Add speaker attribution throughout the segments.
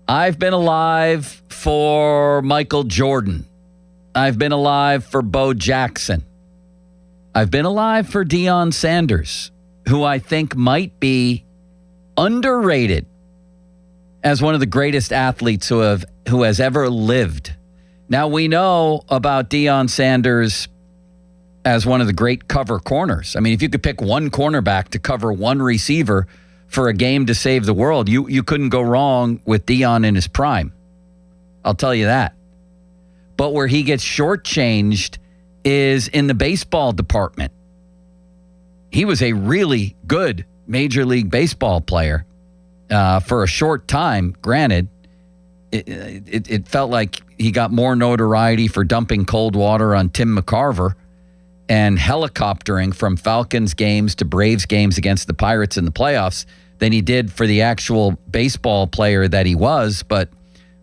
Speaker 1: I've been alive for Michael Jordan. I've been alive for Bo Jackson. I've been alive for Deion Sanders, who I think might be underrated as one of the greatest athletes who has ever lived. Now, we know about Deion Sanders as one of the great cover corners. I mean, if you could pick one cornerback to cover one receiver for a game to save the world, you couldn't go wrong with Deion in his prime. I'll tell you that. But where he gets shortchanged is in the baseball department. He was a really good Major League Baseball player for a short time. Granted, it felt like he got more notoriety for dumping cold water on Tim McCarver and helicoptering from Falcons games to Braves games against the Pirates in the playoffs than he did for the actual baseball player that he was. But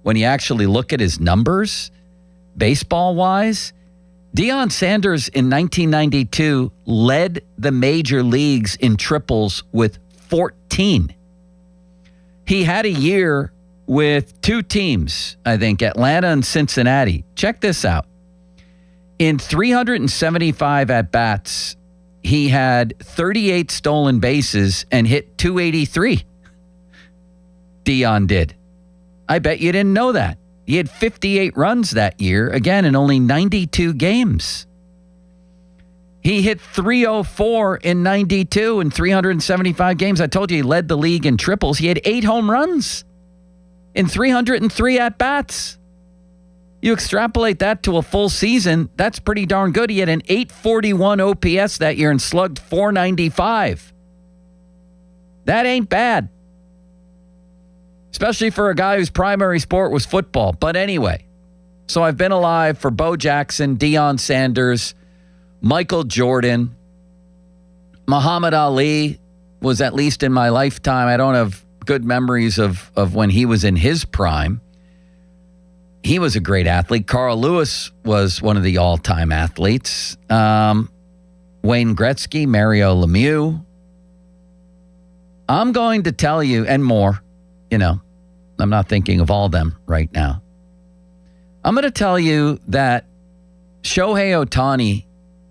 Speaker 1: when you actually look at his numbers, baseball-wise, Deion Sanders in 1992 led the major leagues in triples with 14. He had a year with two teams, I think, Atlanta and Cincinnati. Check this out. In 375 at-bats, he had 38 stolen bases and hit 283. Deion did. I bet you didn't know that. He had 58 runs that year, again, in only 92 games. He hit 304 in 92 in 375 games. I told you he led the league in triples. He had 8 home runs in 303 at-bats. You extrapolate that to a full season, that's pretty darn good. He had an 841 OPS that year and slugged 495. That ain't bad. Especially for a guy whose primary sport was football. But anyway, so I've been alive for Bo Jackson, Deion Sanders, Michael Jordan. Muhammad Ali was, at least in my lifetime, I don't have good memories of when he was in his prime. He was a great athlete. Carl Lewis was one of the all-time athletes. Wayne Gretzky, Mario Lemieux. I'm going to tell you, and more, I'm not thinking of all them right now. I'm going to tell you that Shohei Ohtani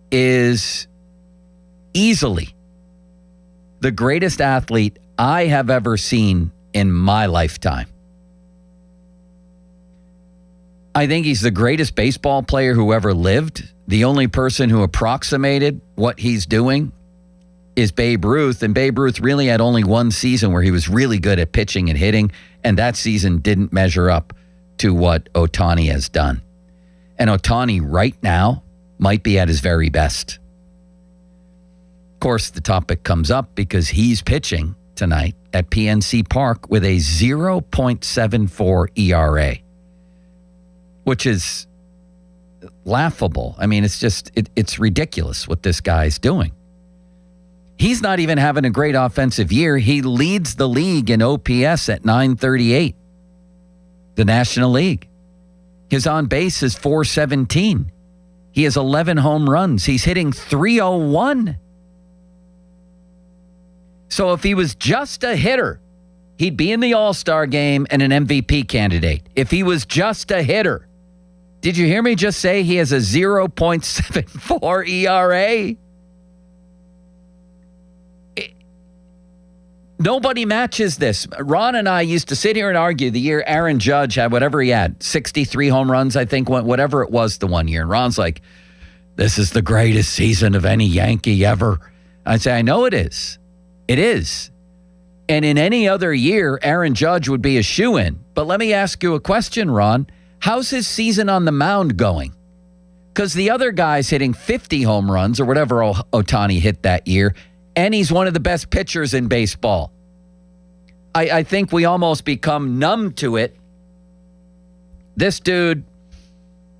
Speaker 1: is easily the greatest athlete I have ever seen in my lifetime. I think he's the greatest baseball player who ever lived. The only person who approximated what he's doing is Babe Ruth, and Babe Ruth really had only one season where he was really good at pitching and hitting, and that season didn't measure up to what Ohtani has done. And Ohtani right now might be at his very best. Of course, the topic comes up because he's pitching tonight at PNC Park with a 0.74 ERA, which is laughable. I mean, it's ridiculous what this guy's doing. He's not even having a great offensive year. He leads the league in OPS at 938, the National League. His on base is 417. He has 11 home runs. He's hitting 301. So if he was just a hitter, he'd be in the All-Star game and an MVP candidate. If he was just a hitter. Did you hear me just say he has a 0.74 ERA? Nobody matches this. Ron and I used to sit here and argue the year Aaron Judge had whatever he had, 63 home runs, I think, whatever it was the one year. And Ron's like, this is the greatest season of any Yankee ever. I'd say, I know it is. It is. And in any other year, Aaron Judge would be a shoo-in. But let me ask you a question, Ron. How's his season on the mound going? Because the other guy's hitting 50 home runs or whatever Ohtani hit that year, and he's one of the best pitchers in baseball. I think we almost become numb to it. This dude,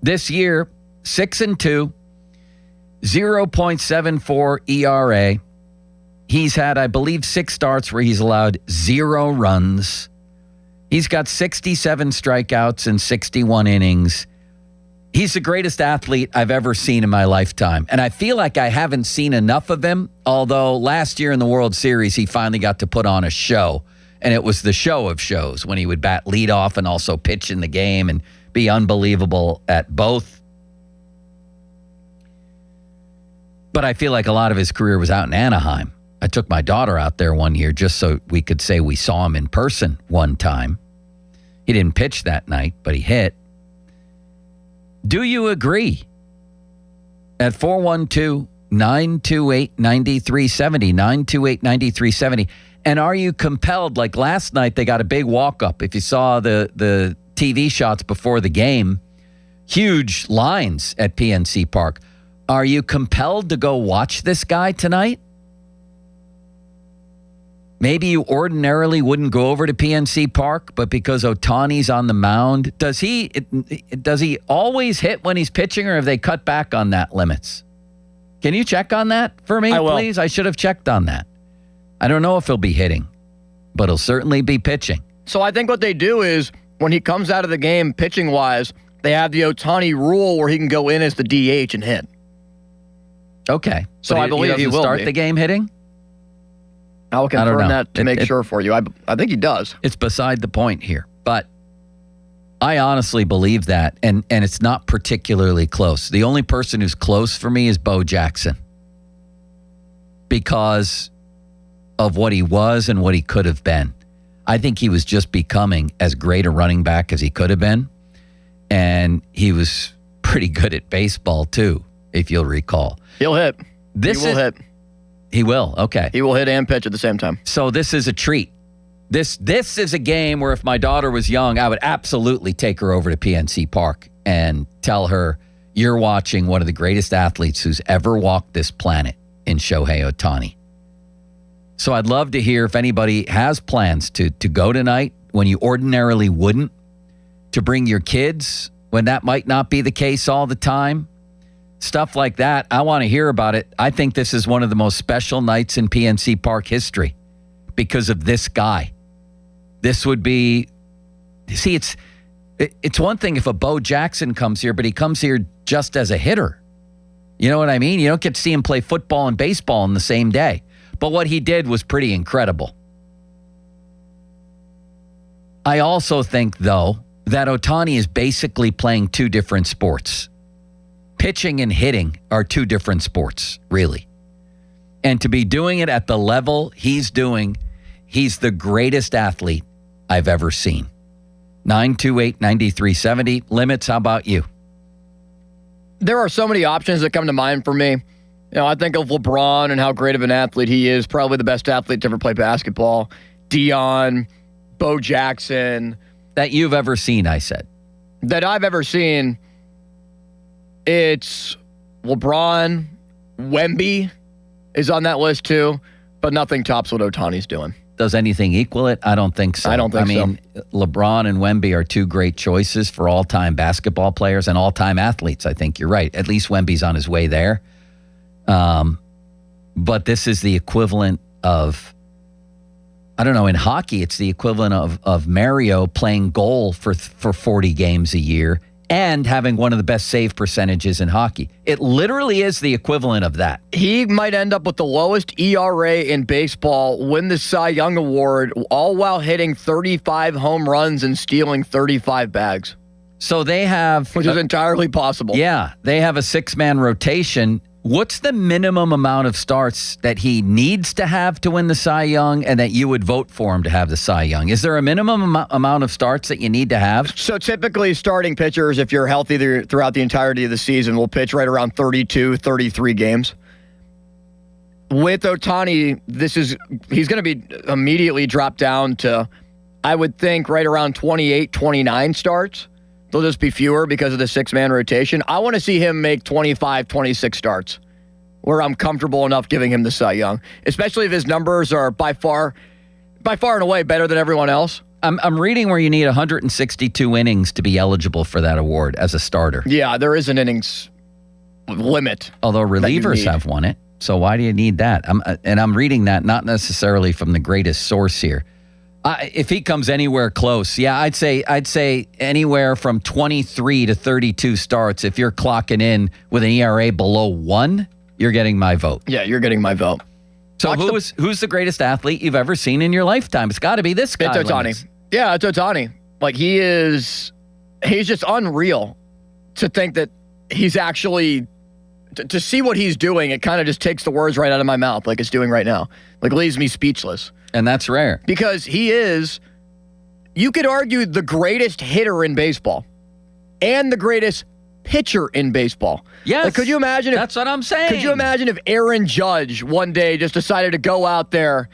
Speaker 1: this year, 6-2, 0.74 ERA. He's had, I believe, 6 starts where he's allowed 0 runs. He's got 67 strikeouts in 61 innings. He's the greatest athlete I've ever seen in my lifetime. And I feel like I haven't seen enough of him, although last year in the World Series, he finally got to put on a show And it was the show of shows when he would bat leadoff and also pitch in the game and be unbelievable at both. But I feel like a lot of his career was out in Anaheim. I took my daughter out there one year just so we could say we saw him in person one time. He didn't pitch that night, but he hit. Do you agree? At 412-928-9370, 928-9370. And are you compelled, like last night, they got a big walk-up. If you saw the TV shots before the game, huge lines at PNC Park. Are you compelled to go watch this guy tonight? Maybe you ordinarily wouldn't go over to PNC Park, but because Ohtani's on the mound, does he always hit when he's pitching, or have they cut back on that limits? Can you check on that for me, please? I should have checked on that. I don't know if he'll be hitting, but he'll certainly be pitching.
Speaker 2: So I think what they do is when he comes out of the game pitching-wise, they have the Ohtani rule where he can go in as the DH and hit.
Speaker 1: Okay.
Speaker 2: So I believe he will
Speaker 1: start the game hitting?
Speaker 2: I'll confirm that to make sure for you. I think he does.
Speaker 1: It's beside the point here. But I honestly believe that, and it's not particularly close. The only person who's close for me is Bo Jackson because of what he was and what he could have been. I think he was just becoming as great a running back as he could have been, and he was pretty good at baseball too, if you'll recall.
Speaker 2: He'll hit. He will hit.
Speaker 1: He will. Okay.
Speaker 2: He will hit and pitch at the same time.
Speaker 1: So this is a treat. This is a game where if my daughter was young, I would absolutely take her over to PNC Park and tell her, you're watching one of the greatest athletes who's ever walked this planet in Shohei Ohtani. So I'd love to hear if anybody has plans to go tonight when you ordinarily wouldn't, to bring your kids when that might not be the case all the time. Stuff like that. I want to hear about it. I think this is one of the most special nights in PNC Park history because of this guy. This would be, see, it's one thing if a Bo Jackson comes here, but he comes here just as a hitter. You know what I mean? You don't get to see him play football and baseball in the same day. But what he did was pretty incredible. I also think, though, that Ohtani is basically playing two different sports. Pitching and hitting are two different sports, really. And to be doing it at the level he's doing, he's the greatest athlete I've ever seen. 928-9370. Limits, how about you?
Speaker 2: There are so many options that come to mind for me. You know, I think of LeBron and how great of an athlete he is. Probably the best athlete to ever play basketball. Dion, Bo Jackson.
Speaker 1: That you've ever seen, I said.
Speaker 2: That I've ever seen. It's LeBron, Wemby is on that list too, but nothing tops what Ohtani's doing.
Speaker 1: Does anything equal it? I don't think so.
Speaker 2: I don't think so.
Speaker 1: I mean, LeBron and Wemby are two great choices for all-time basketball players and all-time athletes. I think you're right. At least Wemby's on his way there. But this is the equivalent of, I don't know, in hockey, it's the equivalent of Mario playing goal for 40 games a year and having one of the best save percentages in hockey. It literally is the equivalent of that.
Speaker 2: He might end up with the lowest ERA in baseball, win the Cy Young Award, all while hitting 35 home runs and stealing 35 bags.
Speaker 1: So they have...
Speaker 2: Which is entirely possible.
Speaker 1: Yeah, they have a six-man rotation. What's the minimum amount of starts that he needs to have to win the Cy Young and that you would vote for him to have the Cy Young? Is there a minimum amount of starts that you need to have?
Speaker 2: So typically starting pitchers, if you're healthy throughout the entirety of the season, will pitch right around 32, 33 games. With Ohtani, he's going to be immediately dropped down to, I would think, right around 28, 29 starts. They'll just be fewer because of the six-man rotation. I want to see him make 25, 26 starts where I'm comfortable enough giving him the Cy Young, especially if his numbers are by far and away better than everyone else.
Speaker 1: I'm reading where you need 162 innings to be eligible for that award as a starter.
Speaker 2: Yeah, there is an innings limit.
Speaker 1: Although relievers have won it, so why do you need that? I'm reading that not necessarily from the greatest source here. If he comes anywhere close, yeah, I'd say anywhere from 23 to 32 starts. If you're clocking in with an ERA below 1, you're getting my vote.
Speaker 2: Yeah, you're getting my vote.
Speaker 1: So who's the greatest athlete you've ever seen in your lifetime? It's got to be this guy.
Speaker 2: It's Ohtani. Yeah, it's Ohtani. Like, he's just unreal to think that he's actually, to see what he's doing, it kind of just takes the words right out of my mouth like it's doing right now. Like, leaves me speechless.
Speaker 1: And that's rare.
Speaker 2: Because he is, you could argue, the greatest hitter in baseball and the greatest pitcher in baseball.
Speaker 1: Yes.
Speaker 2: Like, could you imagine if,
Speaker 1: that's what I'm saying.
Speaker 2: Could you imagine if Aaron Judge one day just decided to go out there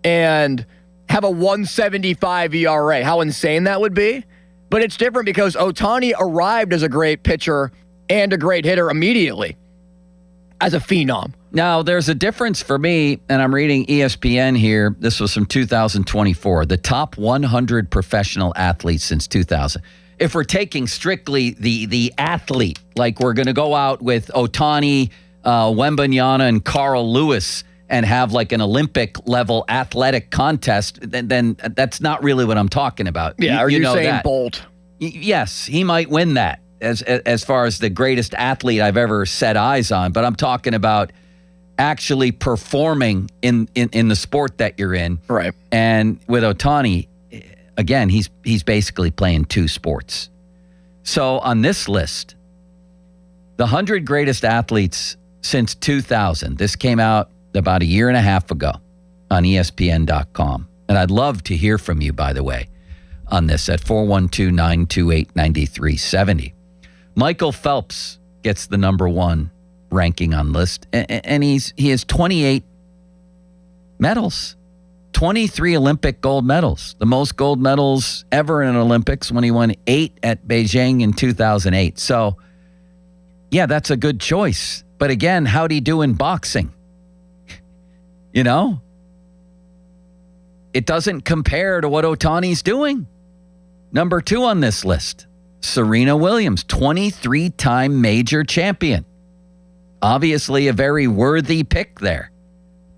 Speaker 2: and have a 1.75 ERA? How insane that would be. But it's different because Ohtani arrived as a great pitcher and a great hitter immediately as a phenom.
Speaker 1: Now, there's a difference for me, and I'm reading ESPN here. This was from 2024, the top 100 professional athletes since 2000. If we're taking strictly the athlete, like we're going to go out with Ohtani, Wembanyama, and Carl Lewis and have like an Olympic-level athletic contest, then that's not really what I'm talking about.
Speaker 2: Yeah, or
Speaker 1: you know
Speaker 2: Usain
Speaker 1: that.
Speaker 2: Bolt.
Speaker 1: Yes, he might win that as far as the greatest athlete I've ever set eyes on, but I'm talking about actually performing in the sport that you're in.
Speaker 2: Right.
Speaker 1: And with Ohtani, again, he's basically playing two sports. So on this list, the 100 greatest athletes since 2000, this came out about a year and a half ago on ESPN.com. And I'd love to hear from you, by the way, on this at 412-928-9370. Michael Phelps gets the number one ranking on list, and he has 28 medals. 23 Olympic gold medals, the most gold medals ever in an Olympics when he won 8 at Beijing in 2008. So, yeah, that's a good choice. But again, how'd he do in boxing? You know? It doesn't compare to what Ohtani's doing. Number 2 on this list, Serena Williams, 23-time major champion. Obviously a very worthy pick there.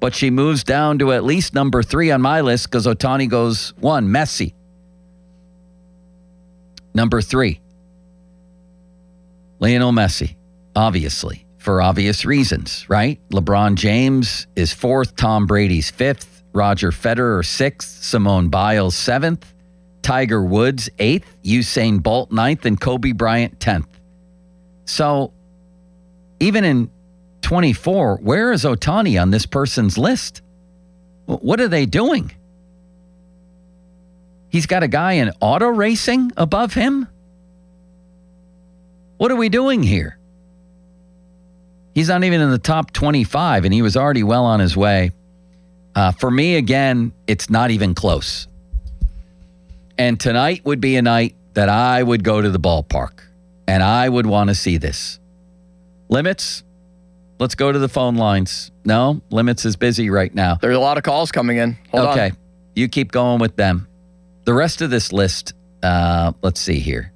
Speaker 1: But she moves down to at least number 3 on my list because Ohtani goes 1. Messi. Number 3. Lionel Messi, obviously, for obvious reasons, right? LeBron James is 4th. Tom Brady's 5th. Roger Federer 6th. Simone Biles 7th. Tiger Woods 8th. Usain Bolt 9th. And Kobe Bryant 10th. So, even in 24, where is Ohtani on this person's list? What are they doing? He's got a guy in auto racing above him? What are we doing here? He's not even in the top 25, and he was already well on his way. For me, again, it's not even close. And tonight would be a night that I would go to the ballpark, and I would want to see this. Limits? Let's go to the phone lines. No, Limits is busy right now.
Speaker 2: There's a lot of calls coming in. Hold on.
Speaker 1: Okay, you keep going with them. The rest of this list, let's see here.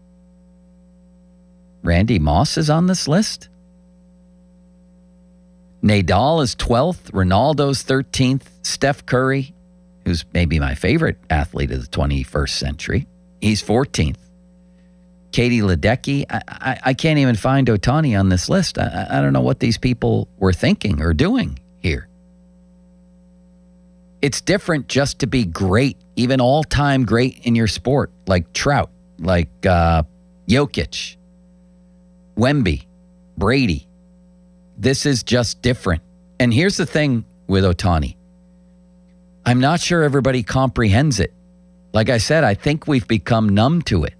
Speaker 1: Randy Moss is on this list. Nadal is 12th. Ronaldo's 13th. Steph Curry, who's maybe my favorite athlete of the 21st century, he's 14th. Katie Ledecky, I can't even find Ohtani on this list. I don't know what these people were thinking or doing here. It's different just to be great, even all-time great in your sport, like Trout, like Jokic, Wemby, Brady. This is just different. And here's the thing with Ohtani. I'm not sure everybody comprehends it. Like I said, I think we've become numb to it.